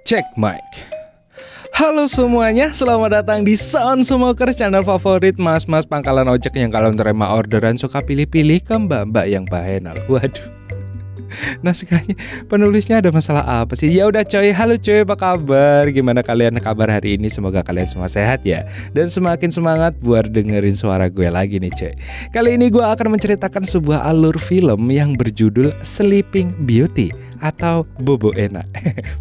Check mic. Halo semuanya, selamat datang di Sound Smoker, channel favorit mas-mas pangkalan ojek yang kalau nerima orderan suka pilih-pilih ke mbak-mbak yang bahenol. Waduh. Nah sekali penulisnya ada masalah apa sih? Ya udah coy, halo coy, apa kabar? Gimana kalian kabar hari ini? Semoga kalian semua sehat ya, dan semakin semangat buat dengerin suara gue lagi nih coy. Kali ini gue akan menceritakan sebuah alur film yang berjudul Sleeping Beauty atau Bobo Enak.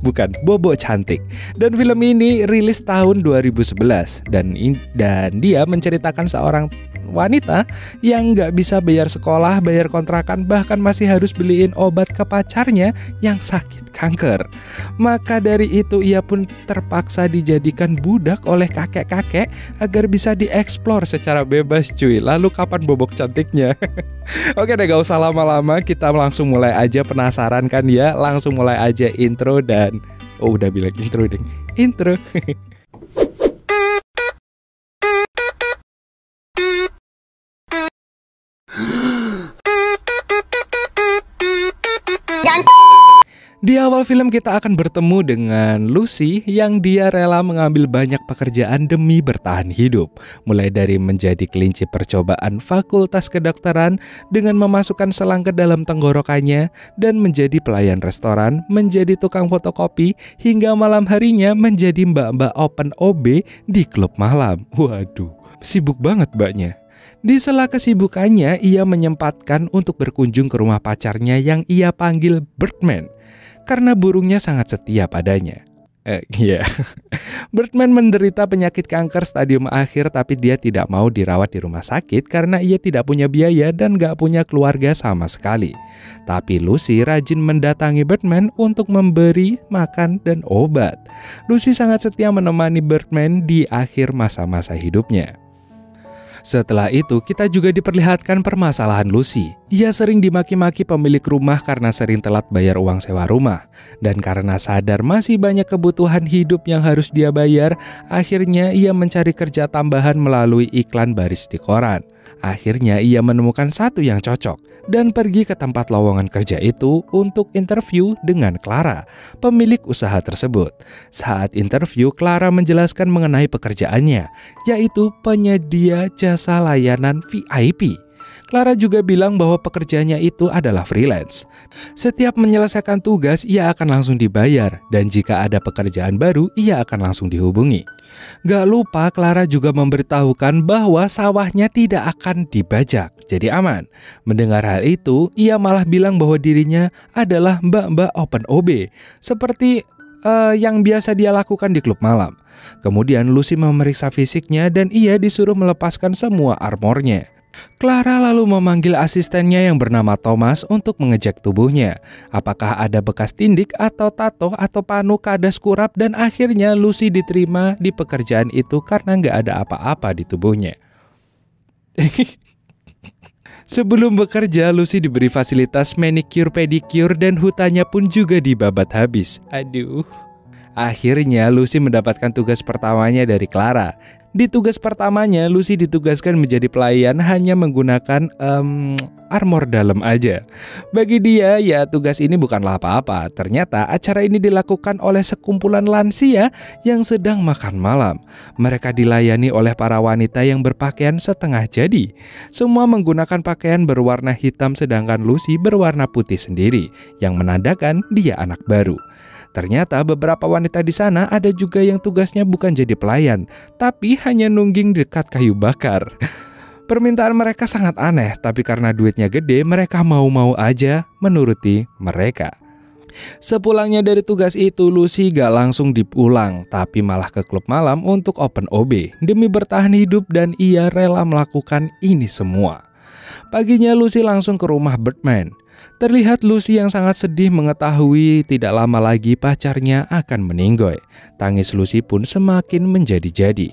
Bukan, Bobo Cantik. Dan film ini rilis tahun 2011 dan dia menceritakan seorang wanita yang gak bisa bayar sekolah, bayar kontrakan, bahkan masih harus beliin obat ke pacarnya yang sakit kanker. Maka dari itu ia pun terpaksa dijadikan budak oleh kakek-kakek agar bisa dieksplor secara bebas cuy. Lalu kapan bobok cantiknya? Oke deh, gak usah lama-lama, kita langsung mulai aja. Penasaran kan ya? Langsung mulai aja intro dan... Oh udah bilang intro deh. Intro. Di awal film kita akan bertemu dengan Lucy yang dia rela mengambil banyak pekerjaan demi bertahan hidup. Mulai dari menjadi kelinci percobaan fakultas kedokteran dengan memasukkan selang ke dalam tenggorokannya, dan menjadi pelayan restoran, menjadi tukang fotokopi, hingga malam harinya menjadi mbak-mbak open OB di klub malam. Waduh, sibuk banget mbaknya. Di sela kesibukannya, ia menyempatkan untuk berkunjung ke rumah pacarnya yang ia panggil Birdman, karena burungnya sangat setia padanya. Birdman menderita penyakit kanker stadium akhir, tapi dia tidak mau dirawat di rumah sakit karena ia tidak punya biaya dan gak punya keluarga sama sekali. Tapi Lucy rajin mendatangi Birdman untuk memberi makan dan obat. Lucy sangat setia menemani Birdman di akhir masa-masa hidupnya. Setelah itu, kita juga diperlihatkan permasalahan Lucy. Ia sering dimaki-maki pemilik rumah karena sering telat bayar uang sewa rumah. Dan karena sadar masih banyak kebutuhan hidup yang harus dia bayar, akhirnya ia mencari kerja tambahan melalui iklan baris di koran. Akhirnya ia menemukan satu yang cocok dan pergi ke tempat lowongan kerja itu untuk interview dengan Clara, pemilik usaha tersebut. Saat interview, Clara menjelaskan mengenai pekerjaannya, yaitu penyedia jasa layanan VIP. Clara juga bilang bahwa pekerjaannya itu adalah freelance. Setiap menyelesaikan tugas, ia akan langsung dibayar, dan jika ada pekerjaan baru, ia akan langsung dihubungi. Gak lupa, Clara juga memberitahukan bahwa sawahnya tidak akan dibajak, jadi aman. Mendengar hal itu, ia malah bilang bahwa dirinya adalah mbak-mbak open OB, seperti yang biasa dia lakukan di klub malam. Kemudian Lucy memeriksa fisiknya dan ia disuruh melepaskan semua armornya. Clara lalu memanggil asistennya yang bernama Thomas untuk mengecek tubuhnya. Apakah ada bekas tindik atau tato atau panu kadas kurap, dan akhirnya Lucy diterima di pekerjaan itu karena nggak ada apa-apa di tubuhnya. Sebelum bekerja, Lucy diberi fasilitas manicure, pedicure, dan hutannya pun juga dibabat habis. Aduh. Akhirnya Lucy mendapatkan tugas pertamanya dari Clara. Di tugas pertamanya, Lucy ditugaskan menjadi pelayan hanya menggunakan armor dalam aja. Bagi dia, ya tugas ini bukanlah apa-apa. Ternyata acara ini dilakukan oleh sekumpulan lansia yang sedang makan malam. Mereka dilayani oleh para wanita yang berpakaian setengah jadi. Semua menggunakan pakaian berwarna hitam, sedangkan Lucy berwarna putih sendiri, yang menandakan dia anak baru. Ternyata beberapa wanita di sana ada juga yang tugasnya bukan jadi pelayan, tapi hanya nungging dekat kayu bakar. Permintaan mereka sangat aneh, tapi karena duitnya gede, mereka mau-mau aja menuruti mereka. Sepulangnya dari tugas itu, Lucy gak langsung dipulang, tapi malah ke klub malam untuk open OB. Demi bertahan hidup, dan ia rela melakukan ini semua. Paginya Lucy langsung ke rumah Birdman. Terlihat Lucy yang sangat sedih mengetahui tidak lama lagi pacarnya akan meninggoy. Tangis Lucy pun semakin menjadi-jadi.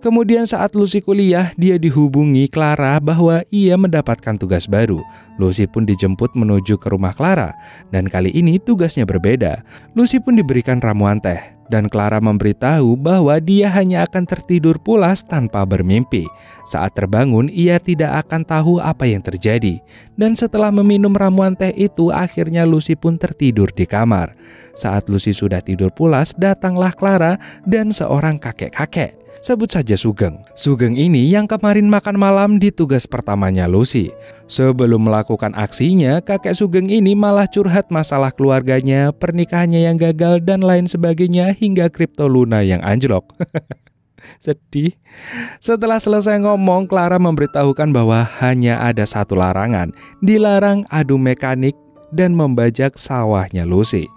Kemudian saat Lucy kuliah, dia dihubungi Clara bahwa ia mendapatkan tugas baru. Lucy pun dijemput menuju ke rumah Clara, dan kali ini tugasnya berbeda. Lucy pun diberikan ramuan teh. Dan Clara memberitahu bahwa dia hanya akan tertidur pulas tanpa bermimpi. Saat terbangun, ia tidak akan tahu apa yang terjadi. Dan setelah meminum ramuan teh itu, akhirnya Lucy pun tertidur di kamar. Saat Lucy sudah tidur pulas, datanglah Clara dan seorang kakek-kakek. Sebut saja Sugeng. Sugeng ini yang kemarin makan malam di tugas pertamanya Lucy. Sebelum melakukan aksinya, kakek Sugeng ini malah curhat masalah keluarganya, pernikahannya yang gagal, dan lain sebagainya hingga kripto Luna yang anjlok. Sedih. Setelah selesai ngomong, Clara memberitahukan bahwa hanya ada satu larangan. Dilarang adu mekanik dan membajak sawahnya Lucy.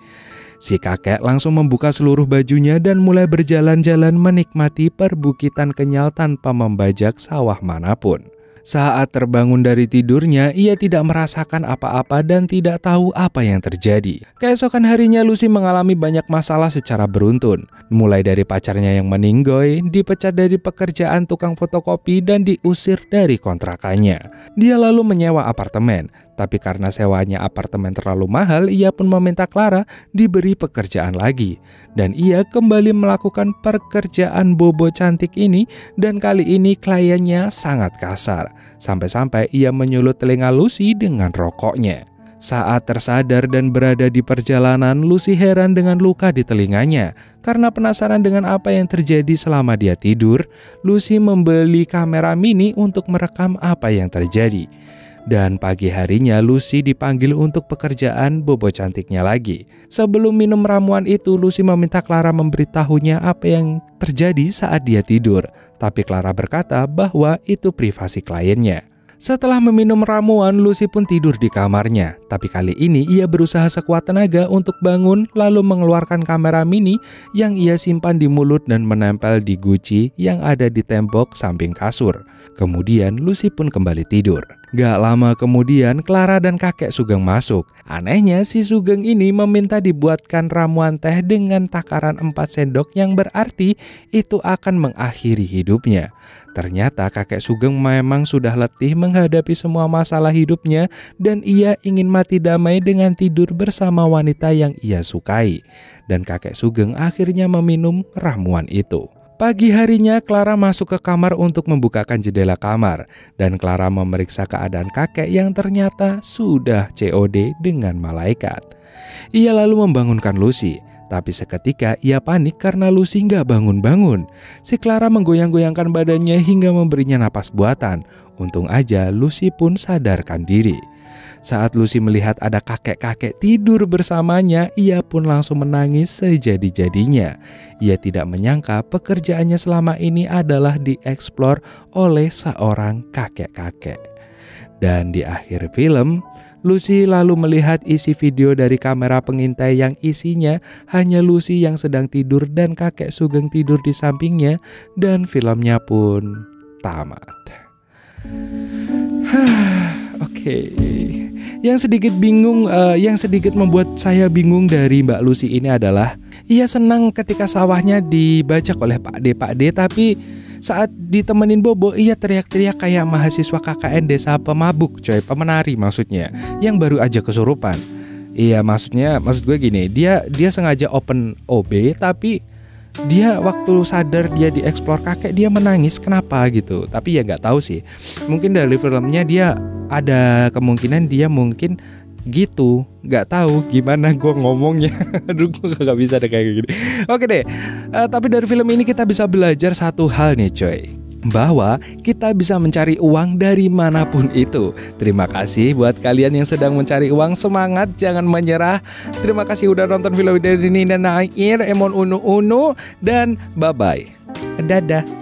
Si kakek langsung membuka seluruh bajunya dan mulai berjalan-jalan menikmati perbukitan kenyal tanpa membajak sawah manapun. Saat terbangun dari tidurnya, ia tidak merasakan apa-apa dan tidak tahu apa yang terjadi. Keesokan harinya Lucy mengalami banyak masalah secara beruntun. Mulai dari pacarnya yang meninggoy, dipecat dari pekerjaan tukang fotokopi, dan diusir dari kontrakannya. Dia lalu menyewa apartemen. Tapi karena sewanya apartemen terlalu mahal, ia pun meminta Clara diberi pekerjaan lagi. Dan ia kembali melakukan pekerjaan bobo cantik ini, dan kali ini kliennya sangat kasar. Sampai-sampai ia menyulut telinga Lucy dengan rokoknya. Saat tersadar dan berada di perjalanan, Lucy heran dengan luka di telinganya. Karena penasaran dengan apa yang terjadi selama dia tidur, Lucy membeli kamera mini untuk merekam apa yang terjadi. Dan pagi harinya Lucy dipanggil untuk pekerjaan bobo cantiknya lagi. Sebelum minum ramuan itu, Lucy meminta Clara memberitahunya apa yang terjadi saat dia tidur. Tapi Clara berkata bahwa itu privasi kliennya. Setelah meminum ramuan, Lucy pun tidur di kamarnya. Tapi kali ini ia berusaha sekuat tenaga untuk bangun, lalu mengeluarkan kamera mini yang ia simpan di mulut dan menempel di guci yang ada di tembok samping kasur. Kemudian Lucy pun kembali tidur. Gak lama kemudian Clara dan kakek Sugeng masuk. Anehnya si Sugeng ini meminta dibuatkan ramuan teh dengan takaran 4 sendok yang berarti itu akan mengakhiri hidupnya. Ternyata kakek Sugeng memang sudah letih menghadapi semua masalah hidupnya dan ia ingin mati damai dengan tidur bersama wanita yang ia sukai. Dan kakek Sugeng akhirnya meminum ramuan itu. Pagi harinya Clara masuk ke kamar untuk membukakan jendela kamar dan Clara memeriksa keadaan kakek yang ternyata sudah COD dengan malaikat. Ia lalu membangunkan Lucy, tapi seketika ia panik karena Lucy nggak bangun-bangun. Si Clara menggoyang-goyangkan badannya hingga memberinya napas buatan. Untung aja Lucy pun sadarkan diri. Saat Lucy melihat ada kakek-kakek tidur bersamanya, ia pun langsung menangis sejadi-jadinya. Ia tidak menyangka pekerjaannya selama ini adalah dieksplor oleh seorang kakek-kakek. Dan di akhir film, Lucy lalu melihat isi video dari kamera pengintai yang isinya hanya Lucy yang sedang tidur dan kakek Sugeng tidur di sampingnya, dan filmnya pun tamat. Oke. Yang sedikit bingung, yang sedikit membuat saya bingung dari Mbak Lucy ini adalah ia senang ketika sawahnya dibajak oleh Pak D, tapi saat ditemenin Bobo ia teriak-teriak kayak mahasiswa KKN desa pemabuk, pemenari maksudnya, yang baru aja kesurupan. Iya, maksud gue gini, dia sengaja open OB tapi dia waktu sadar dia dieksplor kakek dia menangis, kenapa gitu. Tapi ya nggak tahu sih, mungkin dari filmnya dia ada kemungkinan dia mungkin gitu, nggak tahu gimana gue ngomongnya. Aduh, gue gak bisa deh kayak gini. Oke deh, tapi dari film ini kita bisa belajar satu hal nih coy, bahwa kita bisa mencari uang dari manapun itu. Terima kasih buat kalian yang sedang mencari uang, semangat, jangan menyerah. Terima kasih udah nonton film ini dan akhir Emon Unu dan bye bye. Dadah.